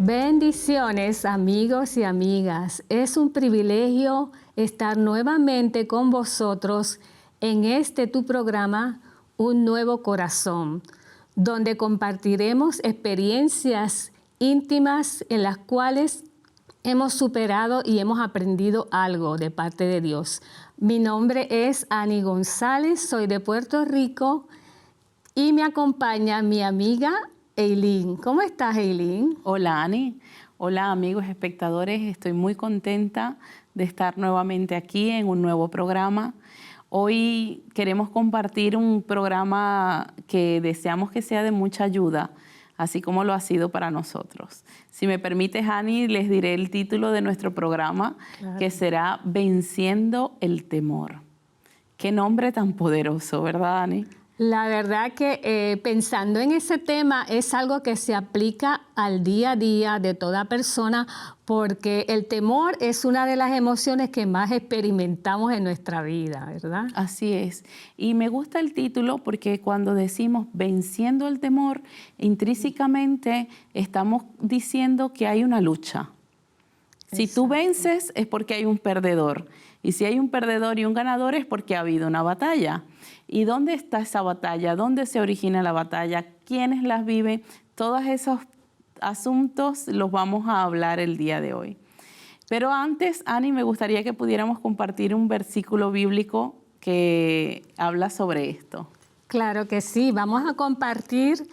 Bendiciones, amigos y amigas. Es un privilegio estar nuevamente con vosotros en este tu programa, Un Nuevo Corazón, donde compartiremos experiencias íntimas en las cuales hemos superado y hemos aprendido algo de parte de Dios. Mi nombre es Ani González, soy de Puerto Rico y me acompaña mi amiga Eileen. ¿Cómo estás, Eileen? Hola, Ani. Hola, amigos espectadores. Estoy muy contenta de estar nuevamente aquí en un nuevo programa. Hoy queremos compartir un programa que deseamos que sea de mucha ayuda, así como lo ha sido para nosotros. Si me permites, Ani, les diré el título de nuestro programa, claro, que será Venciendo el Temor. Qué nombre tan poderoso, ¿verdad, Ani? La verdad que pensando en ese tema es algo que se aplica al día a día de toda persona, porque el temor es una de las emociones que más experimentamos en nuestra vida, ¿verdad? Así es. Y me gusta el título porque cuando decimos venciendo el temor, intrínsecamente estamos diciendo que hay una lucha. Si tú vences es porque hay un perdedor. Y si hay un perdedor y un ganador es porque ha habido una batalla. ¿Y dónde está esa batalla? ¿Dónde se origina la batalla? ¿Quiénes las viven? Todos esos asuntos los vamos a hablar el día de hoy. Pero antes, Ani, me gustaría que pudiéramos compartir un versículo bíblico que habla sobre esto. Claro que sí. Vamos a compartir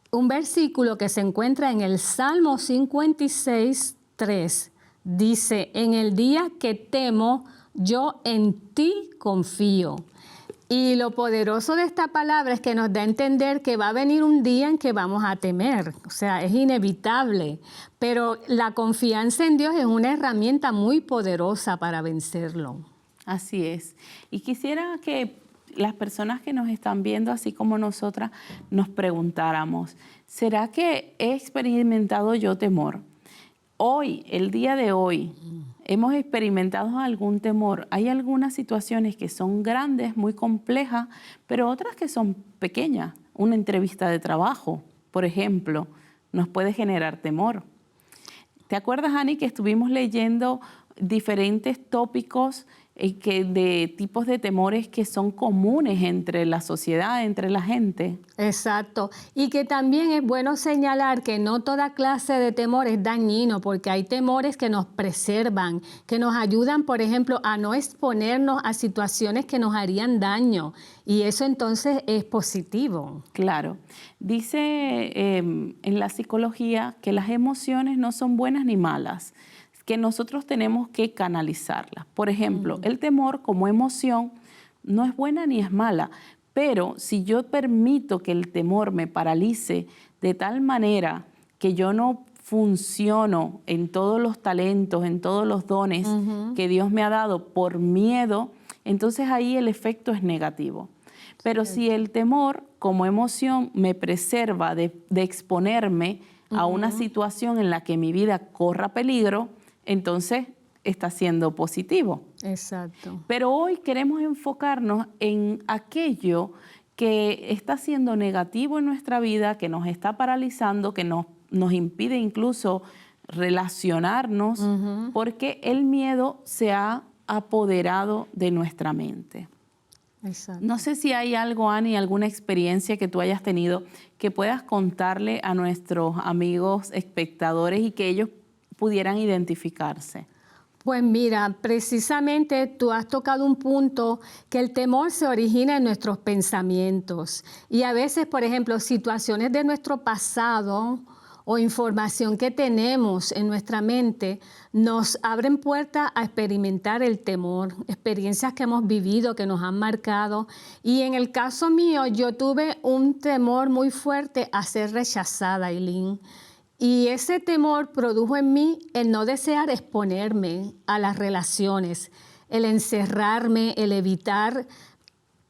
un versículo que se encuentra en el Salmo 56, 3. Dice, en el día que temo, yo en ti confío. Y lo poderoso de esta palabra es que nos da a entender que va a venir un día en que vamos a temer. O sea, es inevitable. Pero la confianza en Dios es una herramienta muy poderosa para vencerlo. Así es. Y quisiera que las personas que nos están viendo, así como nosotras, nos preguntáramos, ¿será que he experimentado yo temor? Hoy, el día de hoy, ¿hemos experimentado algún temor? Hay algunas situaciones que son grandes, muy complejas, pero otras que son pequeñas. Una entrevista de trabajo, por ejemplo, nos puede generar temor. ¿Te acuerdas, Ani, que estuvimos leyendo diferentes tópicos de tipos de temores que son comunes entre la sociedad, entre la gente? Exacto. Y que también es bueno señalar que no toda clase de temor es dañino, porque hay temores que nos preservan, que nos ayudan, por ejemplo, a no exponernos a situaciones que nos harían daño. Y eso entonces es positivo. Claro. Dice en la psicología que las emociones no son buenas ni malas, que nosotros tenemos que canalizarlas. Por ejemplo, el temor como emoción no es buena ni es mala, pero si yo permito que el temor me paralice de tal manera que yo no funciono en todos los talentos, en todos los dones que Dios me ha dado por miedo, entonces ahí el efecto es negativo. Pero si el temor como emoción me preserva de exponerme a una situación en la que mi vida corra peligro, entonces está siendo positivo. Exacto. Pero hoy queremos enfocarnos en aquello que está siendo negativo en nuestra vida, que nos está paralizando, que nos impide incluso relacionarnos, porque el miedo se ha apoderado de nuestra mente. Exacto. No sé si hay algo, Ani, alguna experiencia que tú hayas tenido que puedas contarle a nuestros amigos espectadores y que ellos pudieran identificarse. Pues mira, precisamente tú has tocado un punto que el temor se origina en nuestros pensamientos. Y a veces, por ejemplo, situaciones de nuestro pasado o información que tenemos en nuestra mente nos abren puertas a experimentar el temor, experiencias que hemos vivido, que nos han marcado. Y en el caso mío, yo tuve un temor muy fuerte a ser rechazada, Eileen. Y ese temor produjo en mí el no desear exponerme a las relaciones, el encerrarme, el evitar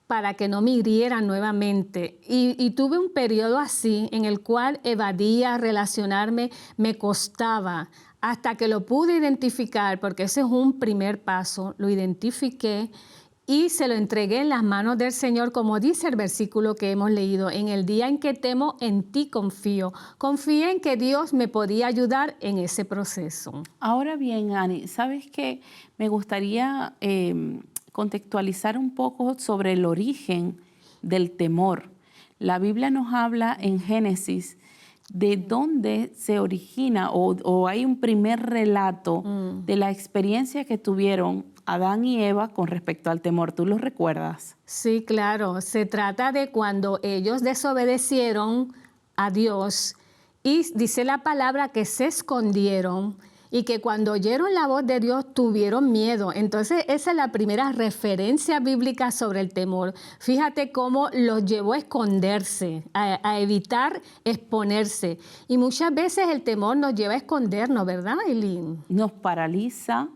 para que no me hirieran nuevamente. Y tuve un periodo así en el cual evadía relacionarme, me costaba, hasta que lo pude identificar, porque ese es un primer paso, lo identifiqué y se lo entregué en las manos del Señor, como dice el versículo que hemos leído. En el día en que temo, en ti confío. Confié en que Dios me podía ayudar en ese proceso. Ahora bien, Ani, ¿sabes qué? Me gustaría contextualizar un poco sobre el origen del temor. La Biblia nos habla en Génesis de dónde se origina o hay un primer relato de la experiencia que tuvieron Adán y Eva con respecto al temor. ¿Tú lo recuerdas? Sí, claro. Se trata de cuando ellos desobedecieron a Dios y dice la palabra que se escondieron y que cuando oyeron la voz de Dios tuvieron miedo. Entonces esa es la primera referencia bíblica sobre el temor. Fíjate cómo los llevó a esconderse, a evitar exponerse. Y muchas veces el temor nos lleva a escondernos, ¿verdad, Eileen? Nos paraliza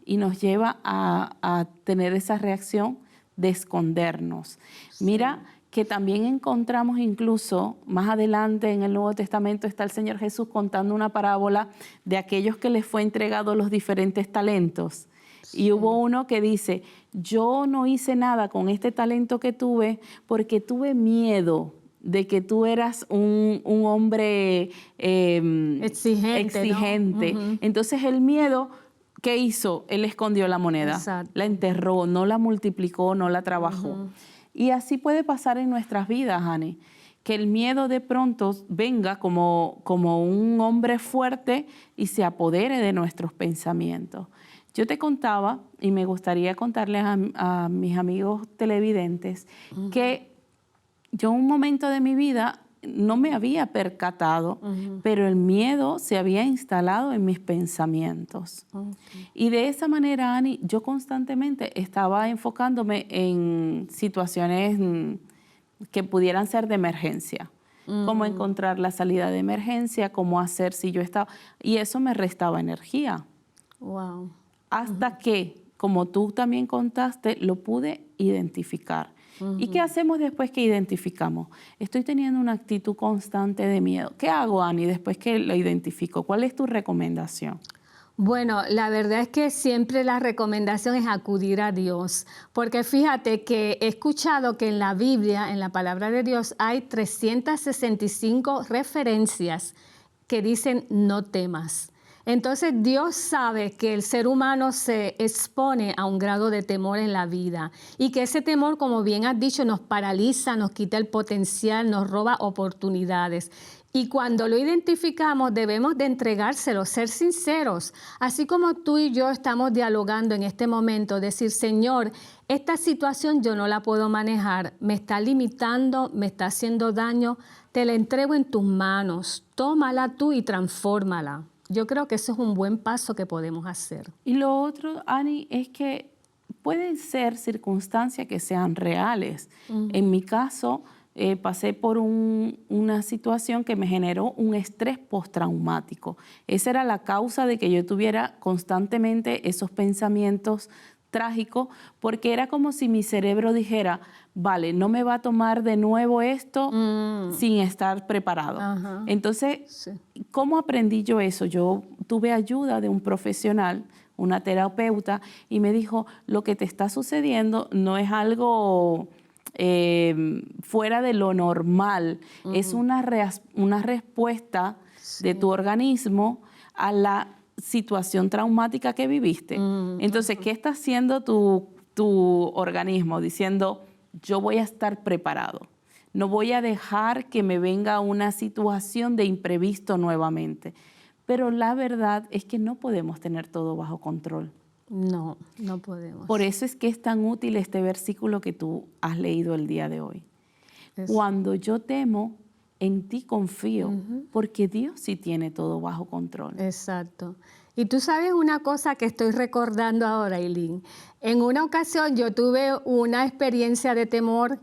y nos lleva a tener esa reacción de escondernos. Sí. Mira que también encontramos incluso más adelante en el Nuevo Testamento está el Señor Jesús contando una parábola de aquellos que les fue entregado los diferentes talentos. Sí. Y hubo uno que dice, yo no hice nada con este talento que tuve porque tuve miedo de que tú eras un hombre exigente. ¿No? Entonces el miedo, ¿qué hizo? Él escondió la moneda, exacto, la enterró, no la multiplicó, no la trabajó. Y así puede pasar en nuestras vidas, Ani, que el miedo de pronto venga como un hombre fuerte y se apodere de nuestros pensamientos. Yo te contaba, y me gustaría contarles a mis amigos televidentes, que yo en un momento de mi vida no me había percatado, pero el miedo se había instalado en mis pensamientos. Y de esa manera, Ani, yo constantemente estaba enfocándome en situaciones que pudieran ser de emergencia. Cómo encontrar la salida de emergencia, cómo hacer si yo estaba... Y eso me restaba energía. Wow. Hasta que, como tú también contaste, lo pude identificar. ¿Y qué hacemos después que identificamos? Estoy teniendo una actitud constante de miedo. ¿Qué hago, Ani, después que lo identifico? ¿Cuál es tu recomendación? Bueno, la verdad es que siempre la recomendación es acudir a Dios, porque fíjate que he escuchado que en la Biblia, en la palabra de Dios, hay 365 referencias que dicen no temas. Entonces Dios sabe que el ser humano se expone a un grado de temor en la vida y que ese temor, como bien has dicho, nos paraliza, nos quita el potencial, nos roba oportunidades. Y cuando lo identificamos debemos de entregárselo, ser sinceros. Así como tú y yo estamos dialogando en este momento, decir, Señor, esta situación yo no la puedo manejar, me está limitando, me está haciendo daño, te la entrego en tus manos, tómala tú y transfórmala. Yo creo que eso es un buen paso que podemos hacer. Y lo otro, Ani, es que pueden ser circunstancias que sean reales. En mi caso, pasé por una situación que me generó un estrés postraumático. Esa era la causa de que yo tuviera constantemente esos pensamientos trágicos, porque era como si mi cerebro dijera, vale, no me va a tomar de nuevo esto sin estar preparado. Ajá. Entonces, sí. ¿Cómo aprendí yo eso? Yo tuve ayuda de un profesional, una terapeuta, y me dijo, lo que te está sucediendo no es algo fuera de lo normal, es una respuesta de tu organismo a la situación traumática que viviste. Entonces, ¿qué está haciendo tu organismo? Diciendo, yo voy a estar preparado. No voy a dejar que me venga una situación de imprevisto nuevamente. Pero la verdad es que no podemos tener todo bajo control. No, no podemos. Por eso es que es tan útil este versículo que tú has leído el día de hoy. Cuando yo temo, en ti confío, porque Dios sí tiene todo bajo control. Exacto. Y tú sabes una cosa que estoy recordando ahora, Eileen. En una ocasión yo tuve una experiencia de temor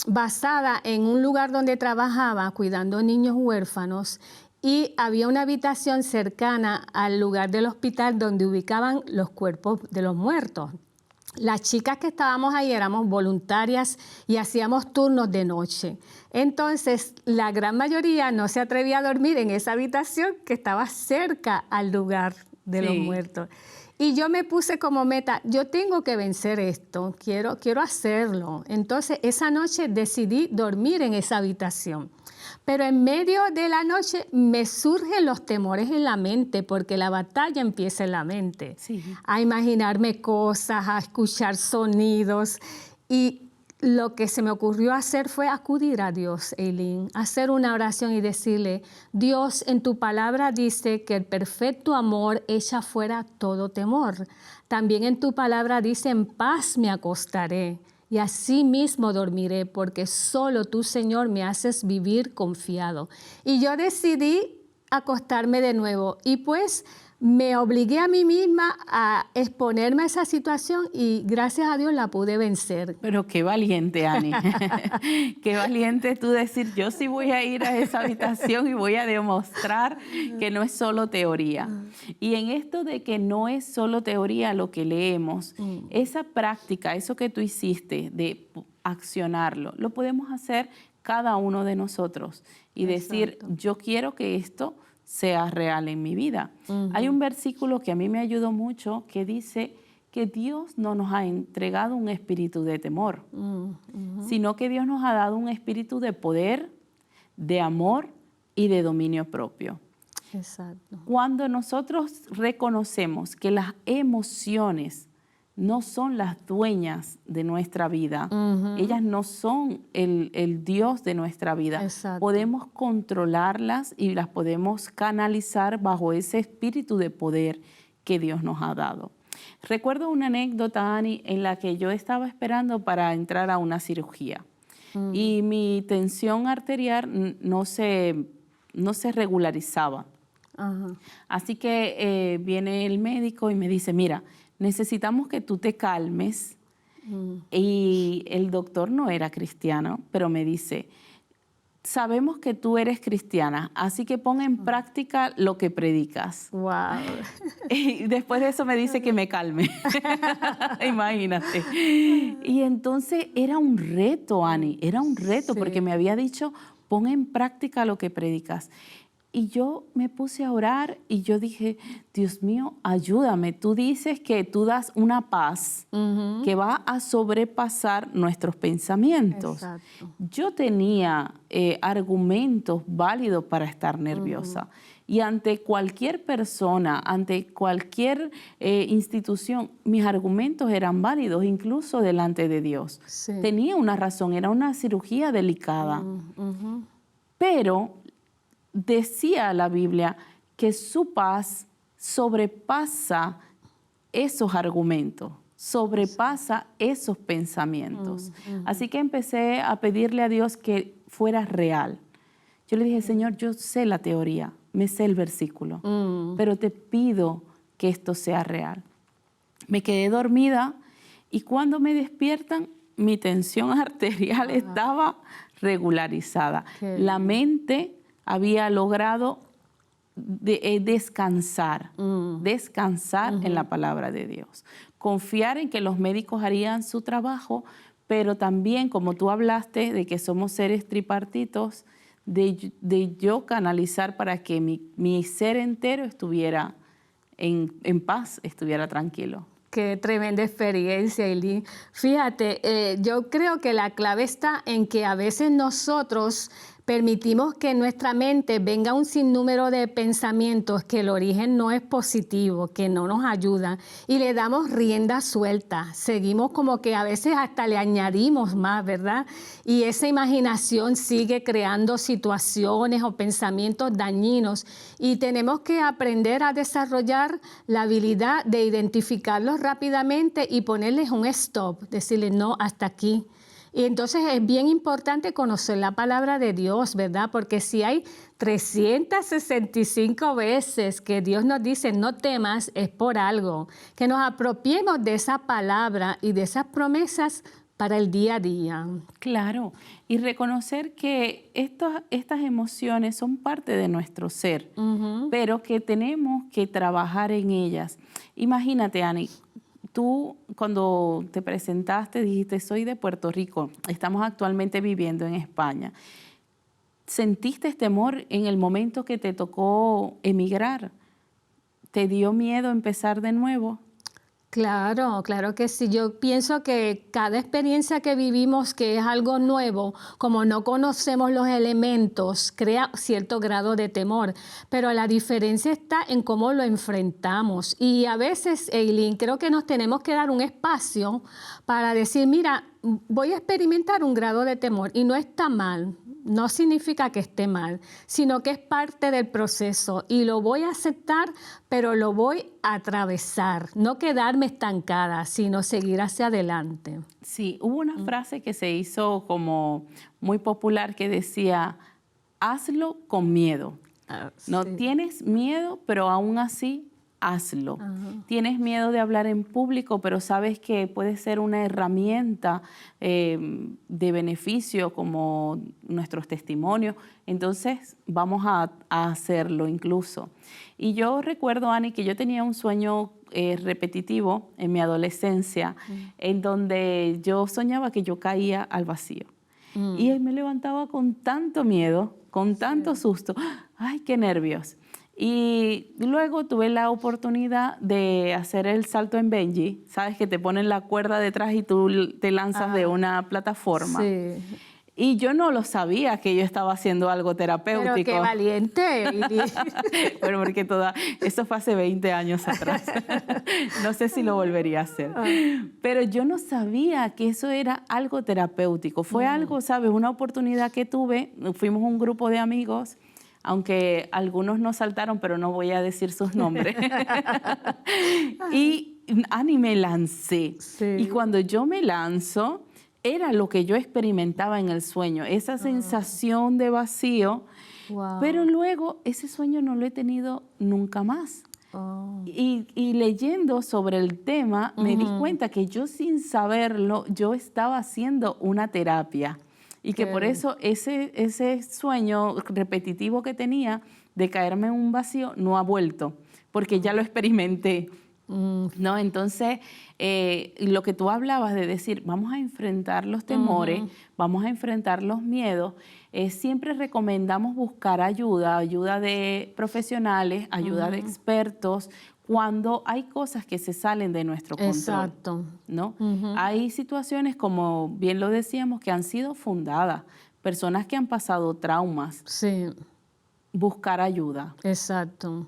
basada en un lugar donde trabajaba cuidando niños huérfanos y había una habitación cercana al lugar del hospital donde ubicaban los cuerpos de los muertos. Las chicas que estábamos ahí éramos voluntarias y hacíamos turnos de noche. Entonces, la gran mayoría no se atrevía a dormir en esa habitación que estaba cerca al lugar de los muertos. Y yo me puse como meta, yo tengo que vencer esto, quiero hacerlo. Entonces, esa noche decidí dormir en esa habitación. Pero en medio de la noche me surgen los temores en la mente, porque la batalla empieza en la mente. Sí. A imaginarme cosas, a escuchar sonidos. Y lo que se me ocurrió hacer fue acudir a Dios, Eileen, hacer una oración y decirle, Dios, en tu palabra dice que el perfecto amor echa fuera todo temor. También en tu palabra dice, en paz me acostaré y así mismo dormiré, porque solo tú, Señor, me haces vivir confiado. Y yo decidí acostarme de nuevo y pues me obligué a mí misma a exponerme a esa situación y gracias a Dios la pude vencer. Pero qué valiente, Ani. Qué valiente tú decir, yo sí voy a ir a esa habitación y voy a demostrar que no es solo teoría. Y en esto de que no es solo teoría lo que leemos, esa práctica, eso que tú hiciste de accionarlo, lo podemos hacer cada uno de nosotros y decir, yo quiero que esto sea real en mi vida. Hay un versículo que a mí me ayudó mucho que dice que Dios no nos ha entregado un espíritu de temor, sino que Dios nos ha dado un espíritu de poder, de amor y de dominio propio. Exacto. Cuando nosotros reconocemos que las emociones no son las dueñas de nuestra vida, ellas no son el Dios de nuestra vida. Exacto. Podemos controlarlas y las podemos canalizar bajo ese espíritu de poder que Dios nos ha dado. Recuerdo una anécdota, Ani, en la que yo estaba esperando para entrar a una cirugía y mi tensión arterial no se regularizaba. Así que viene el médico y me dice, mira, necesitamos que tú te calmes. Y el doctor no era cristiano, pero me dice, sabemos que tú eres cristiana, así que pon en práctica lo que predicas. Wow. Y después de eso me dice que me calme. Imagínate. Y entonces era un reto, Ani, era un reto, porque me había dicho, pon en práctica lo que predicas. Y yo me puse a orar y yo dije, Dios mío, ayúdame. Tú dices que tú das una paz que va a sobrepasar nuestros pensamientos. Exacto. Yo tenía argumentos válidos para estar nerviosa. Y ante cualquier persona, ante cualquier institución, mis argumentos eran válidos, incluso delante de Dios. Sí. Tenía una razón, era una cirugía delicada. Pero decía la Biblia que su paz sobrepasa esos argumentos, sobrepasa esos pensamientos. Así que empecé a pedirle a Dios que fuera real. Yo le dije, Señor, yo sé la teoría, me sé el versículo, pero te pido que esto sea real. Me quedé dormida y cuando me despiertan, mi tensión arterial estaba regularizada. La mente había logrado descansar en la palabra de Dios. Confiar en que los médicos harían su trabajo, pero también, como tú hablaste, de que somos seres tripartitos, de yo canalizar para que mi ser entero estuviera en paz, estuviera tranquilo. Qué tremenda experiencia, Eileen. Fíjate, yo creo que la clave está en que a veces nosotros permitimos que en nuestra mente venga un sinnúmero de pensamientos que el origen no es positivo, que no nos ayudan, y le damos rienda suelta. Seguimos como que a veces hasta le añadimos más, ¿verdad? Y esa imaginación sigue creando situaciones o pensamientos dañinos y tenemos que aprender a desarrollar la habilidad de identificarlos rápidamente y ponerles un stop, decirles no, hasta aquí. Y entonces es bien importante conocer la palabra de Dios, ¿verdad? Porque si hay 365 veces que Dios nos dice no temas, es por algo. Que nos apropiemos de esa palabra y de esas promesas para el día a día. Claro, y reconocer que estas emociones son parte de nuestro ser, pero que tenemos que trabajar en ellas. Imagínate, Ani, tú cuando te presentaste dijiste, soy de Puerto Rico, estamos actualmente viviendo en España. ¿Sentiste temor en el momento que te tocó emigrar? ¿Te dio miedo empezar de nuevo? Claro, claro que sí. Yo pienso que cada experiencia que vivimos que es algo nuevo, como no conocemos los elementos, crea cierto grado de temor, pero la diferencia está en cómo lo enfrentamos. Y a veces, Eileen, creo que nos tenemos que dar un espacio para decir, mira, voy a experimentar un grado de temor y no está mal. No significa que esté mal, sino que es parte del proceso y lo voy a aceptar, pero lo voy a atravesar, no quedarme estancada, sino seguir hacia adelante. Sí, hubo una frase que se hizo como muy popular que decía, hazlo con miedo. No Sí. tienes miedo, pero aún así hazlo. Ajá. Tienes miedo de hablar en público, pero sabes que puede ser una herramienta de beneficio como nuestros testimonios. Entonces vamos a hacerlo incluso. Y yo recuerdo, Ani, que yo tenía un sueño repetitivo en mi adolescencia, en donde yo soñaba que yo caía al vacío. Y me levantaba con tanto miedo, con tanto susto. ¡Ay, qué nervios! Y luego tuve la oportunidad de hacer el salto en bungee. Sabes que te ponen la cuerda detrás y tú te lanzas de una plataforma. Sí. Y yo no lo sabía que yo estaba haciendo algo terapéutico. Pero qué valiente, Eileen. Bueno, porque eso fue hace 20 años atrás. No sé si lo volvería a hacer. Pero yo no sabía que eso era algo terapéutico. Fue algo, ¿sabes? Una oportunidad que tuve. Fuimos un grupo de amigos, aunque algunos no saltaron, pero no voy a decir sus nombres. Y Ani, me lancé. Sí. Y cuando yo me lanzo, era lo que yo experimentaba en el sueño, esa sensación de vacío. Wow. Pero luego ese sueño no lo he tenido nunca más. Oh. Y leyendo sobre el tema, me di cuenta que yo sin saberlo, yo estaba haciendo una terapia. Y que por eso ese sueño repetitivo que tenía de caerme en un vacío no ha vuelto, porque ya lo experimenté. ¿No? Entonces, lo que tú hablabas de decir, vamos a enfrentar los temores, vamos a enfrentar los miedos, siempre recomendamos buscar ayuda de profesionales, ayuda de expertos, cuando hay cosas que se salen de nuestro control. Exacto. ¿No? Hay situaciones, como bien lo decíamos, que han sido fundadas, personas que han pasado traumas, Sí. buscar ayuda. Exacto.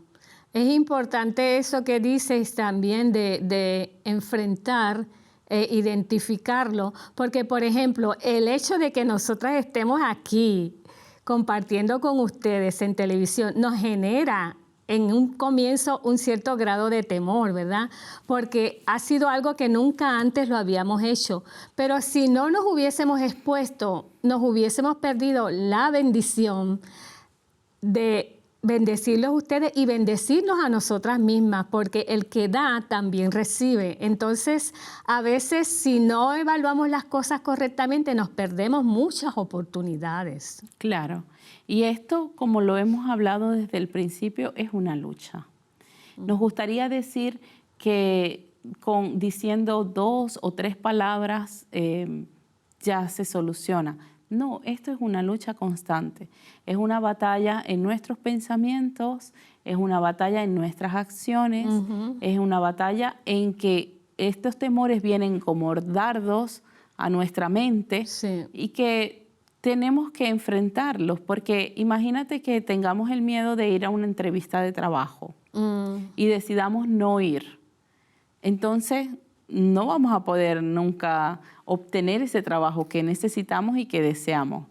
Es importante eso que dices también de enfrentar, identificarlo, porque, por ejemplo, el hecho de que nosotras estemos aquí compartiendo con ustedes en televisión nos genera en un comienzo un cierto grado de temor, ¿verdad? Porque ha sido algo que nunca antes lo habíamos hecho. Pero si no nos hubiésemos expuesto, nos hubiésemos perdido la bendición de bendecirlos a ustedes y bendecirnos a nosotras mismas, porque el que da también recibe. Entonces, a veces, si no evaluamos las cosas correctamente, nos perdemos muchas oportunidades. Claro. Y esto, como lo hemos hablado desde el principio, es una lucha. Nos gustaría decir que diciendo 2 o 3 palabras ya se soluciona. No, esto es una lucha constante. Es una batalla en nuestros pensamientos, es una batalla en nuestras acciones, es una batalla en que estos temores vienen como dardos a nuestra mente y que tenemos que enfrentarlos, porque imagínate que tengamos el miedo de ir a una entrevista de trabajo y decidamos no ir. Entonces, no vamos a poder nunca obtener ese trabajo que necesitamos y que deseamos.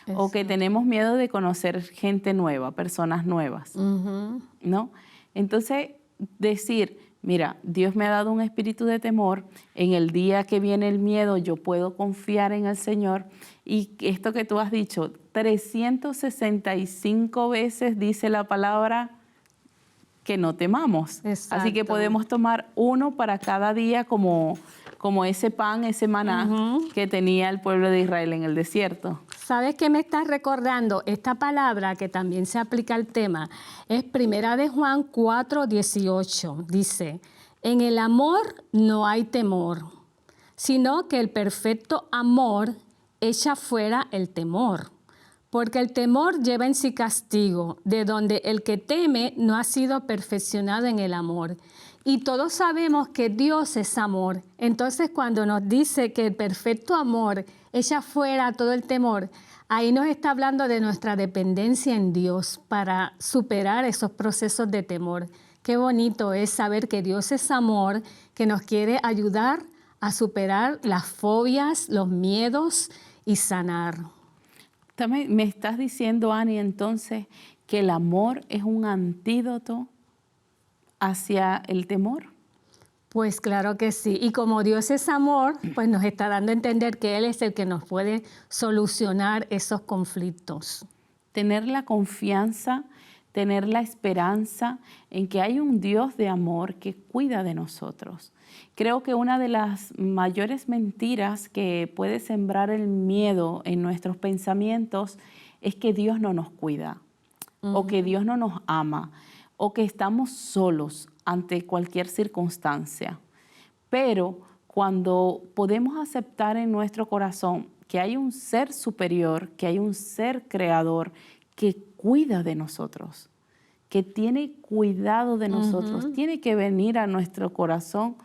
Exacto. O que tenemos miedo de conocer gente nueva, personas nuevas, ¿no? Entonces, decir, mira, Dios me ha dado un espíritu de temor, en el día que viene el miedo yo puedo confiar en el Señor. Y esto que tú has dicho, 365 veces dice la palabra que no temamos. Exacto. Así que podemos tomar uno para cada día como ese pan, ese maná que tenía el pueblo de Israel en el desierto. ¿Sabes qué me estás recordando? Esta palabra que también se aplica al tema es 1 de Juan 4:18. Dice, en el amor no hay temor, sino que el perfecto amor echa fuera el temor. Porque el temor lleva en sí castigo, de donde el que teme no ha sido perfeccionado en el amor. Y todos sabemos que Dios es amor. Entonces, cuando nos dice que el perfecto amor echa fuera todo el temor, ahí nos está hablando de nuestra dependencia en Dios para superar esos procesos de temor. Qué bonito es saber que Dios es amor, que nos quiere ayudar a superar las fobias, los miedos y sanar. También me estás diciendo, Ani, entonces, que el amor es un antídoto hacia el temor. Pues claro que sí. Y como Dios es amor, pues nos está dando a entender que Él es el que nos puede solucionar esos conflictos. Tener la confianza, tener la esperanza en que hay un Dios de amor que cuida de nosotros. Creo que una de las mayores mentiras que puede sembrar el miedo en nuestros pensamientos es que Dios no nos cuida, o que Dios no nos ama, o que estamos solos ante cualquier circunstancia. Pero cuando podemos aceptar en nuestro corazón que hay un ser superior, que hay un ser creador que cuida de nosotros, que tiene cuidado de nosotros, tiene que venir a nuestro corazón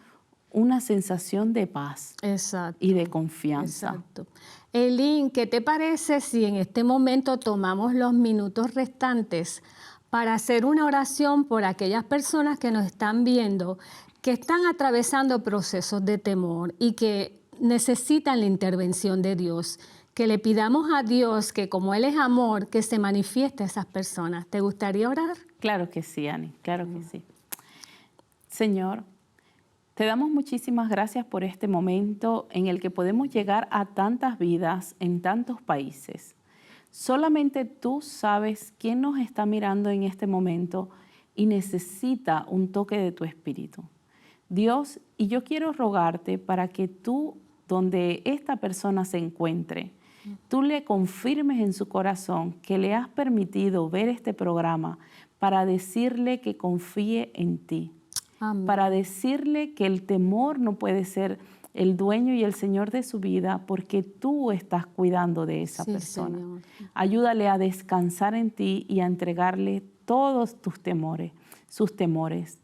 una sensación de paz. Exacto. Y de confianza. Exacto. Eileen, ¿qué te parece si en este momento tomamos los minutos restantes para hacer una oración por aquellas personas que nos están viendo, que están atravesando procesos de temor y que necesitan la intervención de Dios? Que le pidamos a Dios que, como Él es amor, que se manifieste a esas personas. ¿Te gustaría orar? Claro que sí, Ani, claro que sí. Señor, te damos muchísimas gracias por este momento en el que podemos llegar a tantas vidas en tantos países. Solamente tú sabes quién nos está mirando en este momento y necesita un toque de tu espíritu. Dios, y yo quiero rogarte para que tú, donde esta persona se encuentre, tú le confirmes en su corazón que le has permitido ver este programa para decirle que confíe en ti. Amén. Para decirle que el temor no puede ser el dueño y el Señor de su vida porque tú estás cuidando de esa persona. Señor. Ayúdale a descansar en ti y a entregarle todos tus temores, sus temores.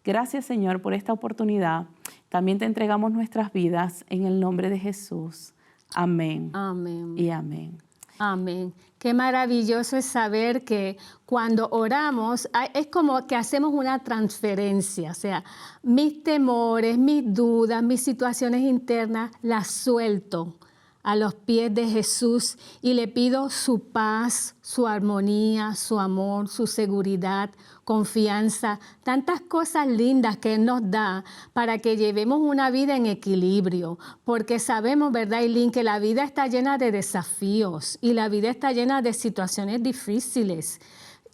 Gracias, Señor, por esta oportunidad. También te entregamos nuestras vidas en el nombre de Jesús. Amén. Amén. Y amén. Amén. Qué maravilloso es saber que cuando oramos es como que hacemos una transferencia, o sea, mis temores, mis dudas, mis situaciones internas, las suelto a los pies de Jesús y le pido su paz, su armonía, su amor, su seguridad, confianza, tantas cosas lindas que Él nos da para que llevemos una vida en equilibrio, porque sabemos, ¿verdad, Eileen?, que la vida está llena de desafíos y la vida está llena de situaciones difíciles.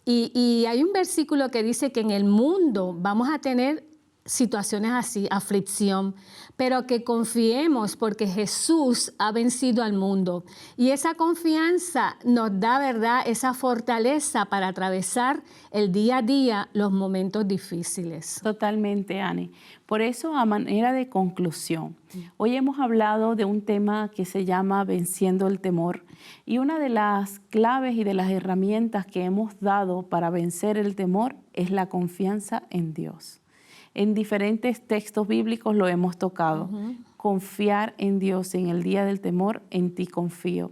Y hay un versículo que dice que en el mundo vamos a tener situaciones así, aflicción, pero que confiemos porque Jesús ha vencido al mundo. Y esa confianza nos da, ¿verdad?, esa fortaleza para atravesar el día a día, los momentos difíciles. Totalmente, Ani. Por eso, a manera de conclusión, hoy hemos hablado de un tema que se llama Venciendo el Temor. Y una de las claves y de las herramientas que hemos dado para vencer el temor es la confianza en Dios. En diferentes textos bíblicos lo hemos tocado. Confiar en Dios en el día del temor, en ti confío.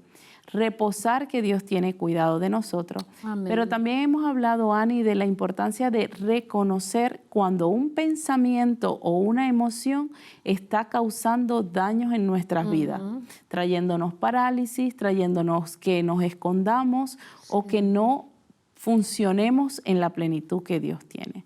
Reposar que Dios tiene cuidado de nosotros. Amén. Pero también hemos hablado, Ani, de la importancia de reconocer cuando un pensamiento o una emoción está causando daños en nuestras vidas, trayéndonos parálisis, trayéndonos que nos escondamos o que no funcionemos en la plenitud que Dios tiene.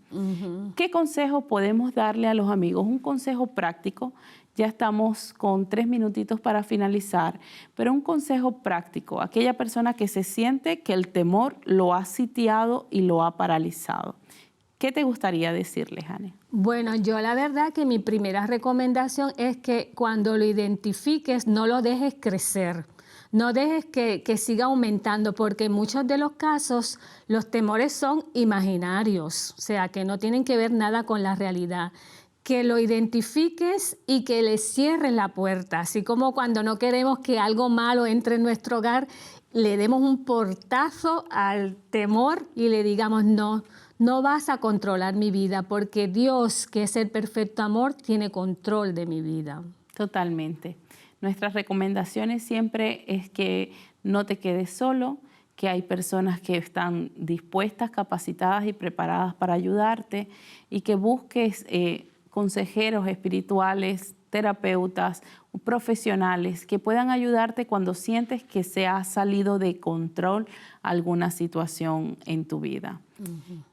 ¿Qué consejo podemos darle a los amigos? Un consejo práctico. Ya estamos con 3 minutitos para finalizar, pero un consejo práctico. Aquella persona que se siente que el temor lo ha sitiado y lo ha paralizado. ¿Qué te gustaría decirle, Jane? Bueno, yo la verdad que mi primera recomendación es que cuando lo identifiques no lo dejes crecer. No dejes que siga aumentando, porque en muchos de los casos los temores son imaginarios, o sea, que no tienen que ver nada con la realidad. Que lo identifiques y que le cierres la puerta, así como cuando no queremos que algo malo entre en nuestro hogar, le demos un portazo al temor y le digamos, no no vas a controlar mi vida porque Dios, que es el perfecto amor, tiene control de mi vida. Totalmente. Nuestras recomendaciones siempre es que no te quedes solo, que hay personas que están dispuestas, capacitadas y preparadas para ayudarte y que busques consejeros espirituales, terapeutas, profesionales que puedan ayudarte cuando sientes que se ha salido de control alguna situación en tu vida.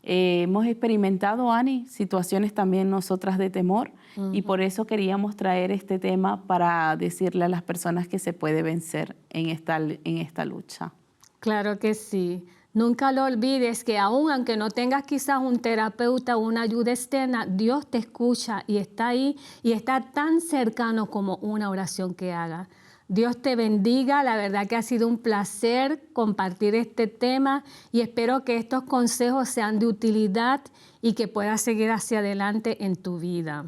Hemos experimentado, Ani, situaciones también nosotras de temor y por eso queríamos traer este tema para decirle a las personas que se puede vencer en esta lucha. Claro que sí. Nunca lo olvides que aunque no tengas quizás un terapeuta o una ayuda externa, Dios te escucha y está ahí y está tan cercano como una oración que haga. Dios te bendiga, la verdad que ha sido un placer compartir este tema y espero que estos consejos sean de utilidad y que puedas seguir hacia adelante en tu vida.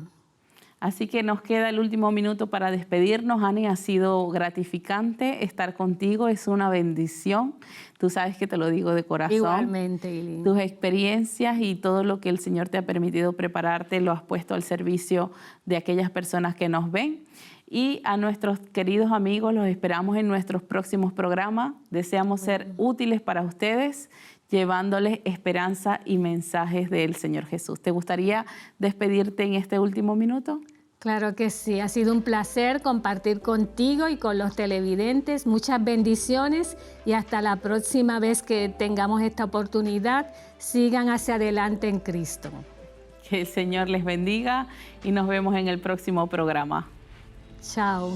Así que nos queda el último minuto para despedirnos. Ani, ha sido gratificante estar contigo, es una bendición. Tú sabes que te lo digo de corazón. Igualmente, Eileen. Tus experiencias y todo lo que el Señor te ha permitido prepararte lo has puesto al servicio de aquellas personas que nos ven. Y a nuestros queridos amigos los esperamos en nuestros próximos programas. Deseamos ser útiles para ustedes, llevándoles esperanza y mensajes del Señor Jesús. ¿Te gustaría despedirte en este último minuto? Claro que sí, ha sido un placer compartir contigo y con los televidentes. Muchas bendiciones y hasta la próxima vez que tengamos esta oportunidad, sigan hacia adelante en Cristo. Que el Señor les bendiga y nos vemos en el próximo programa. Chao.